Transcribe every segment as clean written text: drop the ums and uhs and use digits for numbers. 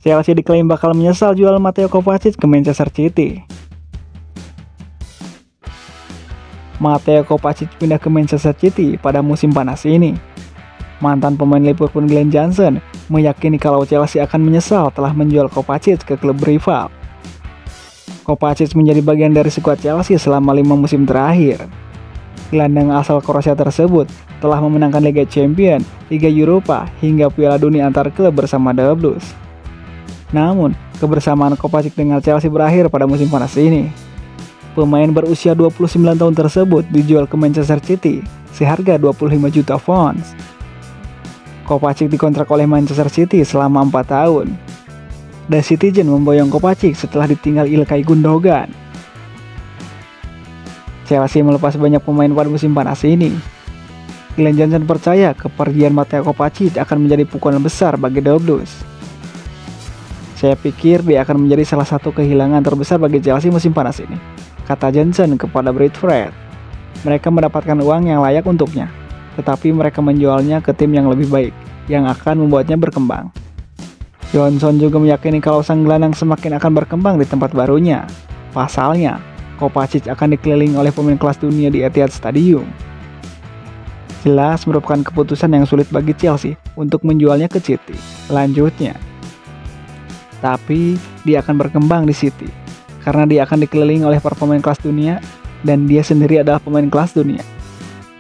Chelsea diklaim bakal menyesal jual Mateo Kovacic ke Manchester City. Mateo Kovacic pindah ke Manchester City pada musim panas ini. Mantan pemain Liverpool Glenn Johnson meyakini kalau Chelsea akan menyesal telah menjual Kovacic ke klub rival. Kovacic menjadi bagian dari skuad Chelsea selama 5 musim terakhir. Gelandang asal Kroasia tersebut telah memenangkan Liga Champions, Liga Eropa, hingga Piala Dunia antar klub bersama The Blues. Namun, kebersamaan Kovacic dengan Chelsea berakhir pada musim panas ini. Pemain berusia 29 tahun tersebut dijual ke Manchester City seharga 25 juta pounds. Kovacic dikontrak oleh Manchester City selama 4 tahun. The Citizen memboyong Kovacic setelah ditinggal Ilkay Gundogan. Chelsea melepas banyak pemain pada musim panas ini. Glenn Johnson percaya kepergian Mateo Kovacic akan menjadi pukulan besar bagi The Blues. Saya pikir dia akan menjadi salah satu kehilangan terbesar bagi Chelsea musim panas ini, kata Johnson kepada Breitfred. Mereka mendapatkan uang yang layak untuknya, tetapi mereka menjualnya ke tim yang lebih baik, yang akan membuatnya berkembang. Johnson juga meyakini kalau sang gelandang semakin akan berkembang di tempat barunya. Pasalnya, Kovacic akan dikelilingi oleh pemain kelas dunia di Etihad Stadium. Jelas merupakan keputusan yang sulit bagi Chelsea untuk menjualnya ke City. Lanjutnya, tapi dia akan berkembang di City karena dia akan dikelilingi oleh para pemain kelas dunia dan dia sendiri adalah pemain kelas dunia.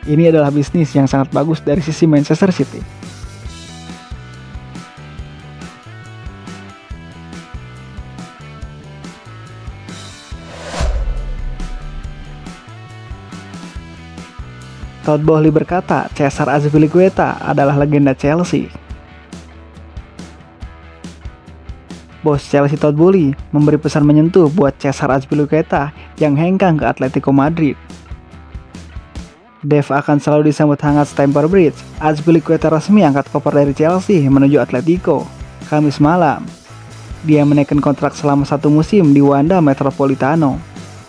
Ini adalah bisnis yang sangat bagus dari sisi Manchester City. Todd Boehly berkata Cesar Azpilicueta adalah legenda Chelsea. Bos Chelsea Todd Boehly memberi pesan menyentuh buat Cesar Azpilicueta yang hengkang ke Atletico Madrid. Dev akan selalu disambut hangat Stamford Bridge. Azpilicueta resmi angkat koper dari Chelsea menuju Atletico Kamis malam. Dia menaikkan kontrak selama 1 musim di Wanda Metropolitano.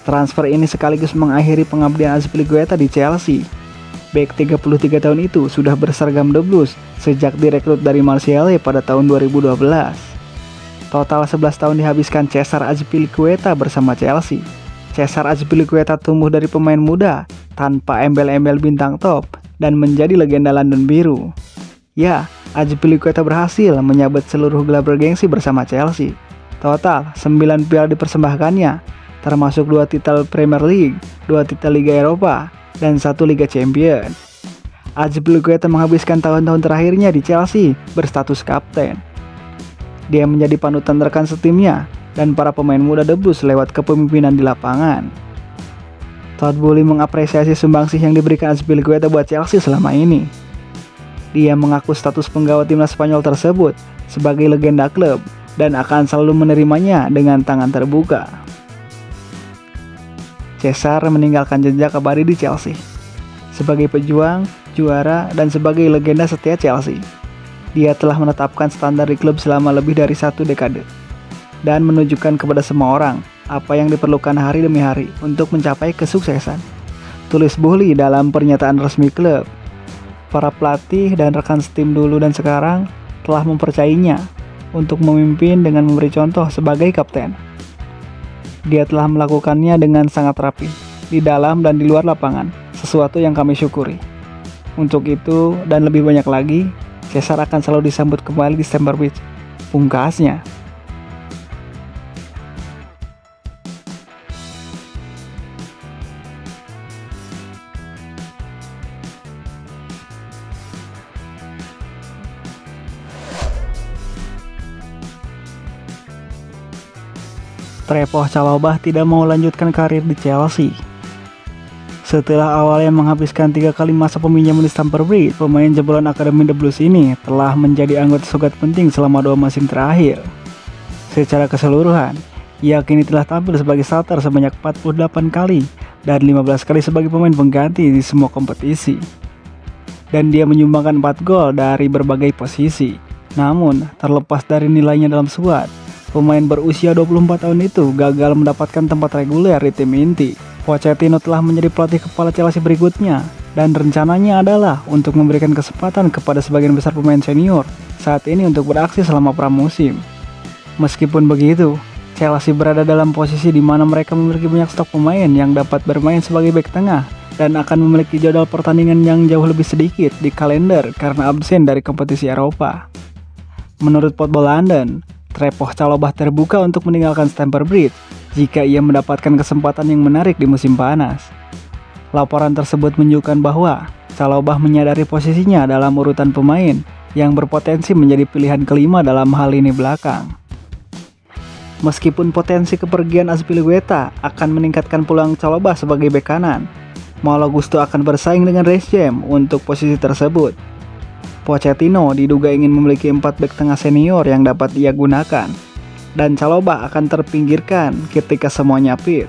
Transfer ini sekaligus mengakhiri pengabdian Azpilicueta di Chelsea. Bek 33 tahun itu sudah berseragam The Blues sejak direkrut dari Marseille pada tahun 2012. Total 11 tahun dihabiskan Cesar Azpilicueta bersama Chelsea. Cesar Azpilicueta tumbuh dari pemain muda tanpa embel-embel bintang top dan menjadi legenda London Biru. Ya, Azpilicueta berhasil menyabet seluruh gelar bergengsi bersama Chelsea. Total 9 piala dipersembahkannya, termasuk 2 titel Premier League, 2 titel Liga Eropa, dan 1 Liga Champions. Azpilicueta menghabiskan tahun-tahun terakhirnya di Chelsea berstatus kapten. Dia menjadi panutan rekan setimnya dan para pemain muda The Blues lewat kepemimpinan di lapangan. Todd Boehly mengapresiasi sumbangsih yang diberikan Azpilicueta buat Chelsea selama ini. Dia mengaku status penggawa timnas Spanyol tersebut sebagai legenda klub dan akan selalu menerimanya dengan tangan terbuka. Cesar meninggalkan jejak abadi di Chelsea sebagai pejuang, juara, dan sebagai legenda setia Chelsea. Dia telah menetapkan standar di klub selama lebih dari 1 dekade dan menunjukkan kepada semua orang apa yang diperlukan hari demi hari untuk mencapai kesuksesan, tulis Boehly dalam pernyataan resmi klub. Para pelatih dan rekan setim dulu dan sekarang telah mempercayainya untuk memimpin dengan memberi contoh sebagai kapten. Dia telah melakukannya dengan sangat rapi, di dalam dan di luar lapangan, sesuatu yang kami syukuri. Untuk itu, dan lebih banyak lagi, Cesar akan selalu disambut kembali di Stamford Bridge, pungkasnya. Trevoh Chalobah tidak mau lanjutkan karir di Chelsea. Setelah awalnya menghabiskan 3 kali masa peminjaman di Stamford Bridge, pemain jebolan Akademi The Blues ini telah menjadi anggota skuad penting selama 2 musim terakhir. Secara keseluruhan, ia kini telah tampil sebagai starter sebanyak 48 kali dan 15 kali sebagai pemain pengganti di semua kompetisi. Dan dia menyumbangkan 4 gol dari berbagai posisi. Namun, terlepas dari nilainya dalam skuad, pemain berusia 24 tahun itu gagal mendapatkan tempat reguler di tim inti. Pochettino telah menjadi pelatih kepala Chelsea berikutnya dan rencananya adalah untuk memberikan kesempatan kepada sebagian besar pemain senior saat ini untuk beraksi selama pramusim. Meskipun begitu, Chelsea berada dalam posisi di mana mereka memiliki banyak stok pemain yang dapat bermain sebagai bek tengah dan akan memiliki jadwal pertandingan yang jauh lebih sedikit di kalender karena absen dari kompetisi Eropa. Menurut Football London, Trevoh Chalobah terbuka untuk meninggalkan Stamford Bridge jika ia mendapatkan kesempatan yang menarik di musim panas. Laporan tersebut menunjukkan bahwa Chalobah menyadari posisinya dalam urutan pemain yang berpotensi menjadi pilihan kelima dalam hal ini belakang. Meskipun potensi kepergian Azpilicueta akan meningkatkan peluang Chalobah sebagai bek kanan, Malo Gusto akan bersaing dengan Reece James untuk posisi tersebut. Pochettino diduga ingin memiliki 4 bek tengah senior yang dapat ia gunakan, dan Chalobah akan terpinggirkan ketika semuanya fit.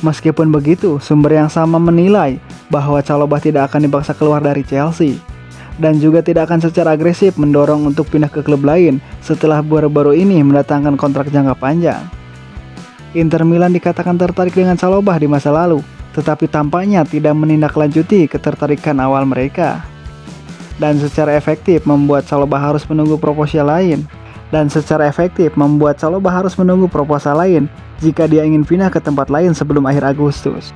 Meskipun begitu, sumber yang sama menilai bahwa Chalobah tidak akan dipaksa keluar dari Chelsea, dan juga tidak akan secara agresif mendorong untuk pindah ke klub lain setelah baru-baru ini mendatangkan kontrak jangka panjang. Inter Milan dikatakan tertarik dengan Chalobah di masa lalu, tetapi tampaknya tidak menindaklanjuti ketertarikan awal mereka. Dan secara efektif membuat Chalobah harus menunggu proposal lain jika dia ingin pindah ke tempat lain sebelum akhir Agustus.